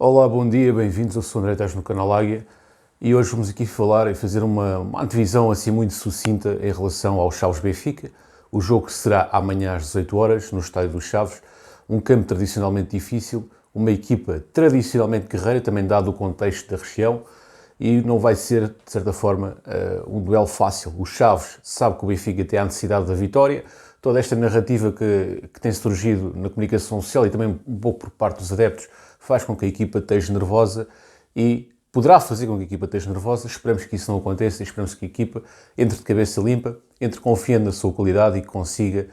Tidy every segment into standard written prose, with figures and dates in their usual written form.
Olá, bom dia, bem-vindos. Eu sou o André, estás no canal Águia e hoje vamos aqui falar e fazer uma antevisão assim muito sucinta em relação ao Chaves Benfica. O jogo será amanhã às 18 horas no Estádio dos Chaves, um campo tradicionalmente difícil, uma equipa tradicionalmente guerreira, também dado o contexto da região, e não vai ser, de certa forma, um duelo fácil. O Chaves sabe que o Benfica tem a necessidade da vitória, toda esta narrativa que tem surgido na comunicação social e também um pouco por parte dos adeptos faz com que a equipa esteja nervosa e poderá fazer com que a equipa esteja nervosa. Esperamos que isso não aconteça e esperamos que a equipa entre de cabeça limpa, entre confiando na sua qualidade e consiga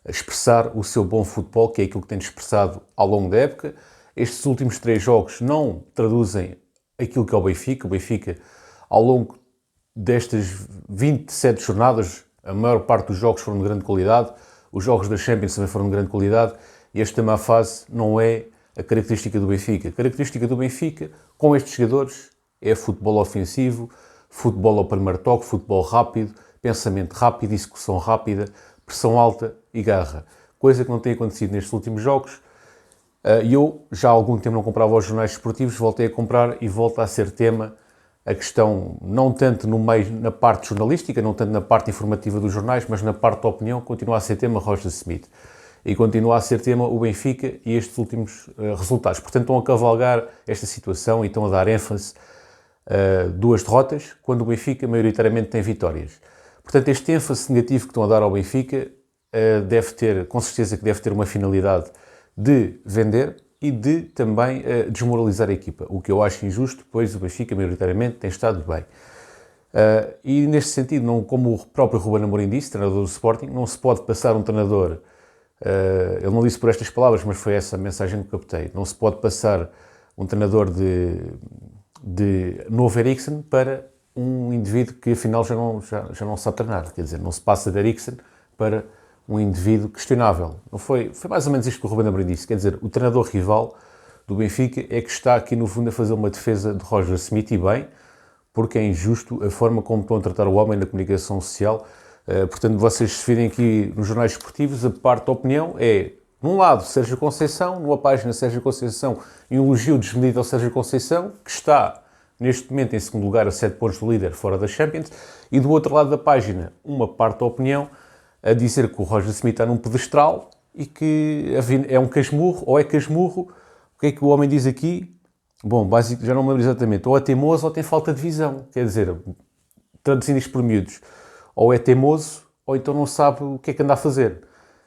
expressar o seu bom futebol, que é aquilo que tem expressado ao longo da época. Estes últimos 3 jogos não traduzem aquilo que é o Benfica. O Benfica, ao longo destas 27 jornadas, a maior parte dos jogos foram de grande qualidade, os jogos da Champions também foram de grande qualidade, e esta má fase não é a característica do Benfica. A característica do Benfica, com estes jogadores, é futebol ofensivo, futebol ao primeiro toque, futebol rápido, pensamento rápido, execução rápida, pressão alta e garra. Coisa que não tem acontecido nestes últimos jogos. E eu já há algum tempo não comprava os jornais esportivos, voltei a comprar e volta a ser tema a questão, não tanto no meio, na parte jornalística, não tanto na parte informativa dos jornais, mas na parte da opinião, continua a ser tema Roger Smith. E continua a ser tema o Benfica e estes últimos resultados. Portanto, estão a cavalgar esta situação e estão a dar ênfase a 2 derrotas, quando o Benfica maioritariamente tem vitórias. Portanto, este ênfase negativo que estão a dar ao Benfica deve ter, com certeza que deve ter uma finalidade de vender e de também desmoralizar a equipa, o que eu acho injusto, pois o Benfica maioritariamente tem estado bem. E neste sentido, não, como o próprio Ruben Amorim disse, treinador do Sporting, não se pode passar um treinador, ele não disse por estas palavras, mas foi essa a mensagem que captei, não se pode passar um treinador de novo Eriksen para um indivíduo que afinal já não sabe treinar, quer dizer, não se passa de Eriksen para um indivíduo questionável. Não foi mais ou menos isto que o Ruben Amorim disse, quer dizer, o treinador rival do Benfica é que está aqui no fundo a fazer uma defesa de Roger Smith, e bem, porque é injusto a forma como estão a tratar o homem na comunicação social. Portanto, vocês se virem aqui nos jornais esportivos, a parte da opinião é, num lado, Sérgio Conceição, numa página Sérgio Conceição, um elogio desmedido ao Sérgio Conceição, que está neste momento em segundo lugar a 7 pontos do líder fora da Champions, e do outro lado da página, uma parte da opinião a dizer que o Roger Smith está num pedestral e que é um casmurro, ou é casmurro. O que é que o homem diz aqui? Bom, básico, já não me lembro exatamente, ou é teimoso ou tem falta de visão, quer dizer, traduzindo isto por miúdos, ou é teimoso ou então não sabe o que é que anda a fazer.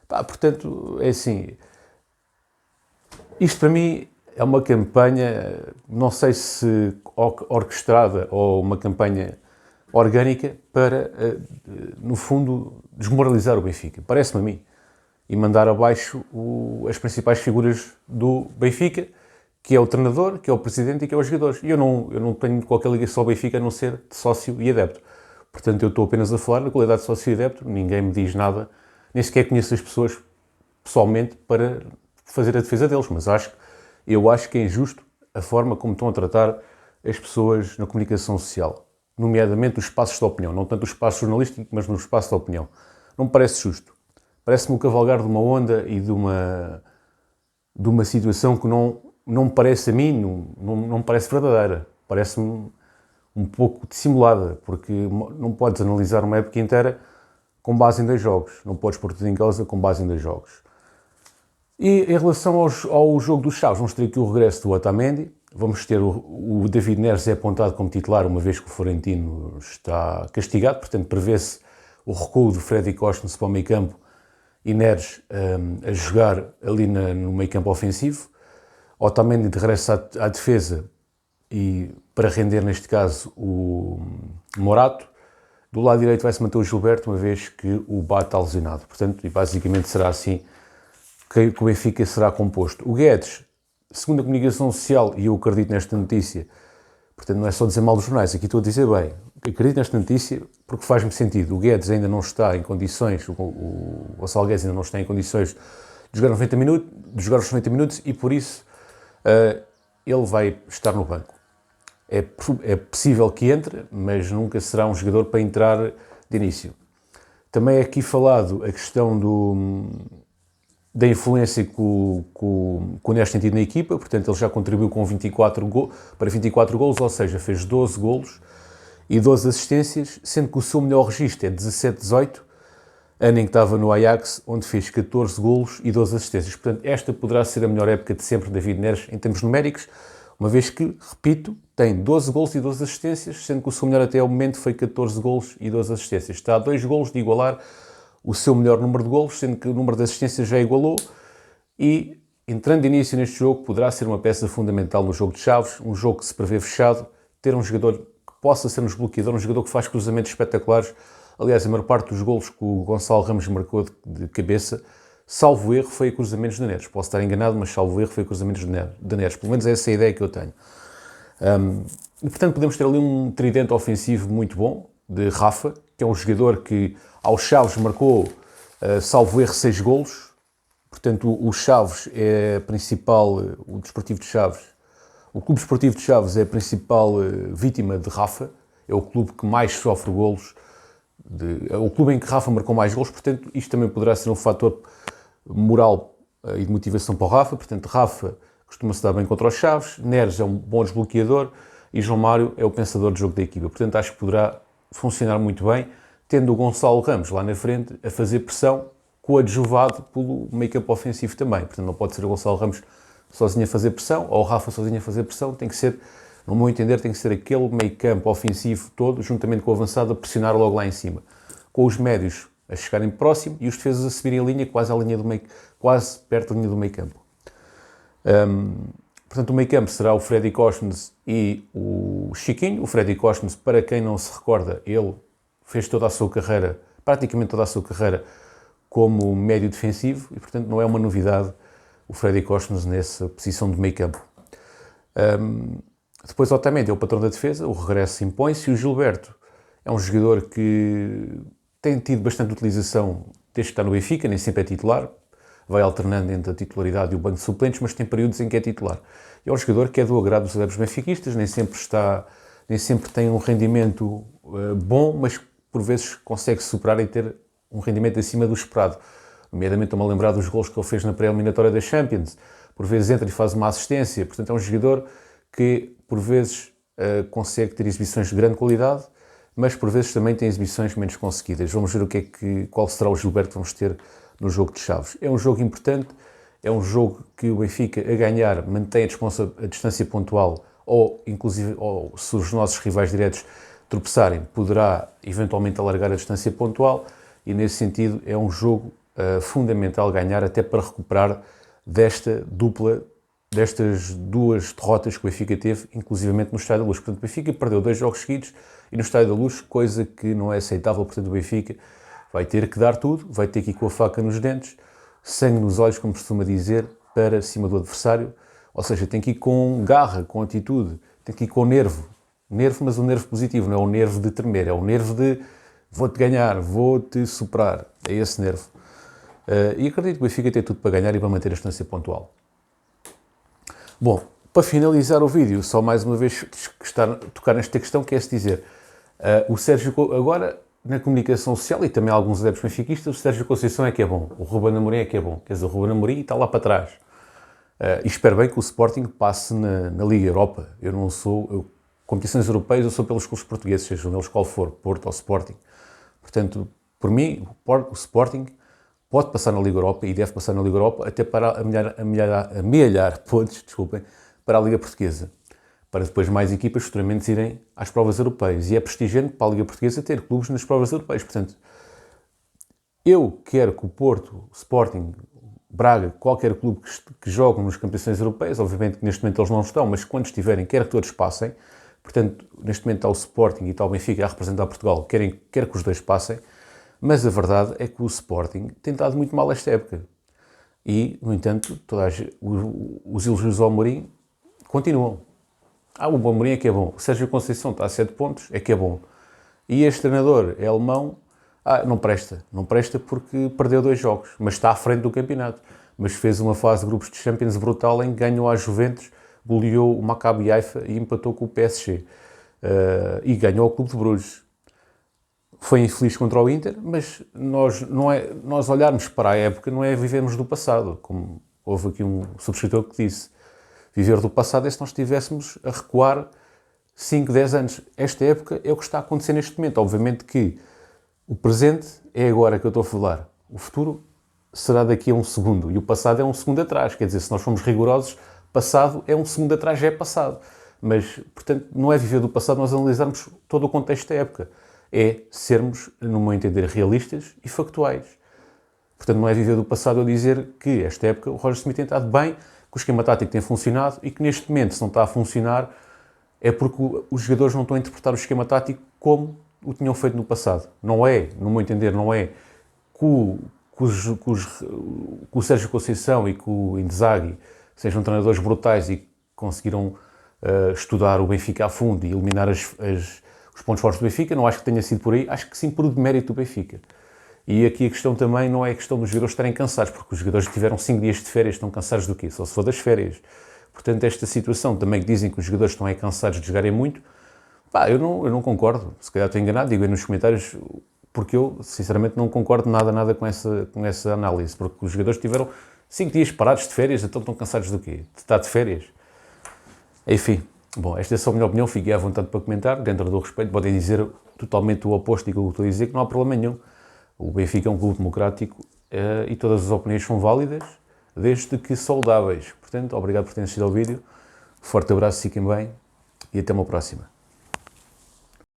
Portanto, é assim, isto para mim é uma campanha, não sei se orquestrada ou uma campanha orgânica para, no fundo, desmoralizar o Benfica. Parece-me a mim. E mandar abaixo as principais figuras do Benfica, que é o treinador, que é o presidente e que é os jogadores. E eu não tenho qualquer ligação ao Benfica a não ser de sócio e adepto. Portanto, eu estou apenas a falar na qualidade de sócio e adepto, ninguém me diz nada, nem sequer conheço as pessoas pessoalmente para fazer a defesa deles, mas eu acho que é injusto a forma como estão a tratar as pessoas na comunicação social, nomeadamente os espaços de opinião, não tanto o espaço jornalístico, mas no espaço de opinião. Não me parece justo. Parece-me o cavalgar de uma onda e de uma situação que não me parece a mim, não me parece verdadeira. Parece-me um pouco dissimulada, porque não podes analisar uma época inteira com base em 2 jogos. Não podes pôr tudo em causa com base em 2 jogos. E em relação ao jogo dos Chaves, vamos ter aqui o regresso do Otamendi. Vamos ter o David Neres é apontado como titular, uma vez que o Florentino está castigado. Portanto, prevê-se o recuo do Freddy Costa para o meio campo e Neres a jogar ali no meio campo ofensivo. Otamendi de regresso à defesa e para render, neste caso, o Morato. Do lado direito vai-se manter o Gilberto, uma vez que o Bate está lesionado. Portanto, e basicamente será assim que o Benfica será composto. O Guedes, segundo a comunicação social, e eu acredito nesta notícia, portanto não é só dizer mal dos jornais, aqui estou a dizer bem, acredito nesta notícia porque faz-me sentido. O Guedes ainda não está em condições, o Gonçalo Guedes ainda não está em condições de jogar os 90 minutos e por isso ele vai estar no banco. É possível que entre, mas nunca será um jogador para entrar de início. Também é aqui falado a questão da influência que o Neres tem tido na equipa, portanto ele já contribuiu com para 24 golos, ou seja, fez 12 golos e 12 assistências, sendo que o seu melhor registro é 17-18, ano em que estava no Ajax, onde fez 14 golos e 12 assistências. Portanto, esta poderá ser a melhor época de sempre de David Neres em termos numéricos, uma vez que, repito, tem 12 golos e 12 assistências, sendo que o seu melhor até ao momento foi 14 golos e 12 assistências. Está a 2 golos de igualar o seu melhor número de golos, sendo que o número de assistências já igualou, e entrando de início neste jogo, poderá ser uma peça fundamental no jogo de chaves, um jogo que se prevê fechado, ter um jogador que possa ser um desbloqueador, um jogador que faz cruzamentos espetaculares. Aliás, a maior parte dos golos que o Gonçalo Ramos marcou de cabeça, salvo erro, foi a cruzamentos de Neres. Posso estar enganado, mas salvo erro foi a cruzamentos de Neres. Pelo menos é essa a ideia que eu tenho. E, portanto, podemos ter ali um tridente ofensivo muito bom, de Rafa, que é um jogador que aos Chaves marcou, salvo erro, 6 golos. Portanto, o Chaves é a principal, o Desportivo de Chaves, o Clube Desportivo de Chaves é a principal vítima de Rafa, é o clube que mais sofre golos, é o clube em que Rafa marcou mais golos, portanto, isto também poderá ser um fator moral e de motivação para o Rafa. Portanto, Rafa costuma-se dar bem contra os Chaves, Neres é um bom desbloqueador e João Mário é o pensador de jogo da equipa. Portanto, acho que poderá funcionar muito bem, tendo o Gonçalo Ramos lá na frente a fazer pressão, coadjuvado pelo make-up ofensivo também. Portanto, não pode ser o Gonçalo Ramos sozinho a fazer pressão, ou o Rafa sozinho a fazer pressão, tem que ser, no meu entender, tem que ser aquele meio-campo ofensivo todo, juntamente com o avançado, a pressionar logo lá em cima, com os médios a chegarem próximo e os defesas a subirem a linha, quase perto da linha do meio-campo. Portanto, o meio-campo será o Freddy Cosmos e o Chiquinho. O Freddy Cosmos, para quem não se recorda, ele fez toda a sua carreira, praticamente toda a sua carreira, como médio defensivo e, portanto, não é uma novidade o Freddy Cosmos nessa posição de meio-campo. Depois, Otamendi é o patrão da defesa, o regresso impõe-se, e o Gilberto é um jogador que tem tido bastante utilização desde que está no Benfica, nem sempre é titular, vai alternando entre a titularidade e o banco de suplentes, mas tem períodos em que é titular. É um jogador que é do agrado dos adeptos benfiquistas, nem sempre tem um rendimento bom, mas por vezes consegue superar e ter um rendimento acima do esperado. Nomeadamente, estou-me a lembrar dos gols que ele fez na pré-eliminatória da Champions. Por vezes entra e faz uma assistência. Portanto, é um jogador que, por vezes, consegue ter exibições de grande qualidade, mas por vezes também tem exibições menos conseguidas. Vamos ver qual será o Gilberto que vamos ter no jogo de Chaves. É um jogo importante, é um jogo que o Benfica, a ganhar, mantém a distância pontual, ou se os nossos rivais diretos tropeçarem, poderá eventualmente alargar a distância pontual, e nesse sentido é um jogo fundamental ganhar, até para recuperar destas duas derrotas que o Benfica teve, inclusivamente no Estádio da Luz. Portanto, o Benfica perdeu 2 jogos seguidos e no Estádio da Luz, coisa que não é aceitável. Portanto, o Benfica vai ter que dar tudo, vai ter que ir com a faca nos dentes, sangue nos olhos, como costuma dizer, para cima do adversário. Ou seja, tem que ir com garra, com atitude, tem que ir com nervo. Nervo, mas um nervo positivo, não é o nervo de tremer, é o nervo de vou-te ganhar, vou-te superar. É esse nervo. E acredito que o Benfica tem tudo para ganhar e para manter a distância pontual. Bom, para finalizar o vídeo, só mais uma vez tocar nesta questão, que é se dizer, o Sérgio, agora, na comunicação social, e também alguns adeptos benfiquistas, o Sérgio Conceição é que é bom, o Ruben Amorim é que é bom. Quer dizer, o Ruben Amorim está lá para trás. E espero bem que o Sporting passe na Liga Europa. Competições europeias, eu sou pelos clubes portugueses, sejam eles qual for, Porto ou Sporting. Portanto, por mim, o Sporting pode passar na Liga Europa e deve passar na Liga Europa, até para amealhar pontos, para a Liga Portuguesa, para depois mais equipas futuramente irem às provas europeias. E é prestigiante para a Liga Portuguesa ter clubes nas provas europeias. Portanto, eu quero que o Porto, o Sporting, Braga, qualquer clube que jogue nas competições europeias, obviamente que neste momento eles não estão, mas quando estiverem, quero que todos passem. Portanto, neste momento está o Sporting e está o Benfica a representar Portugal, quero que os dois passem, mas a verdade é que o Sporting tem estado muito mal esta época. E, no entanto, os elogios ao Amorim continuam. O Amorim é que é bom. O Sérgio Conceição está a 7 pontos, é que é bom. E este treinador é alemão, não presta. Não presta porque perdeu 2 jogos, mas está à frente do campeonato. Mas fez uma fase de grupos de Champions brutal em que ganhou à Juventus, goleou o Maccabi Haifa e empatou com o PSG. E ganhou ao Clube de Bruges. foi infeliz contra o Inter, mas nós olharmos para a época não é vivermos do passado, como houve aqui um subscritor que disse. Viver do passado é se nós estivéssemos a recuar 5, 10 anos. Esta época é o que está a acontecer neste momento. Obviamente que o presente é agora que eu estou a falar. O futuro será daqui a um segundo. E o passado é um segundo atrás. Quer dizer, se nós formos rigorosos, passado é um segundo atrás, já é passado. Mas, portanto, não é viver do passado nós analisarmos todo o contexto da época. É sermos, no meu entender, realistas e factuais. Portanto, não é viver do passado a dizer que esta época o Roger Smith tem estado bem, que o esquema tático tem funcionado e que neste momento, se não está a funcionar, é porque os jogadores não estão a interpretar o esquema tático como o tinham feito no passado. Não é, no meu entender, não é que o Sérgio Conceição e que o Inzaghi sejam treinadores brutais e conseguiram estudar o Benfica a fundo e eliminar os pontos fortes do Benfica. Não acho que tenha sido por aí, acho que sim por demérito do Benfica. E aqui a questão também não é a questão dos jogadores estarem cansados, porque os jogadores tiveram 5 dias de férias, estão cansados do quê? Só se for das férias. Portanto, esta situação também que dizem que os jogadores estão aí cansados de jogarem muito, pá, eu não concordo. Se calhar estou enganado, digo aí nos comentários, porque eu, sinceramente, não concordo nada com essa análise, porque os jogadores tiveram 5 dias parados de férias, então estão cansados do quê? De estar de férias? Enfim, bom, esta é só a minha opinião, fiquei à vontade para comentar, dentro do respeito, podem dizer totalmente o oposto daquilo que estou a dizer, que não há problema nenhum. O Benfica é um clube democrático e todas as opiniões são válidas, desde que saudáveis. Portanto, obrigado por terem assistido ao vídeo, forte abraço, fiquem bem e até uma próxima.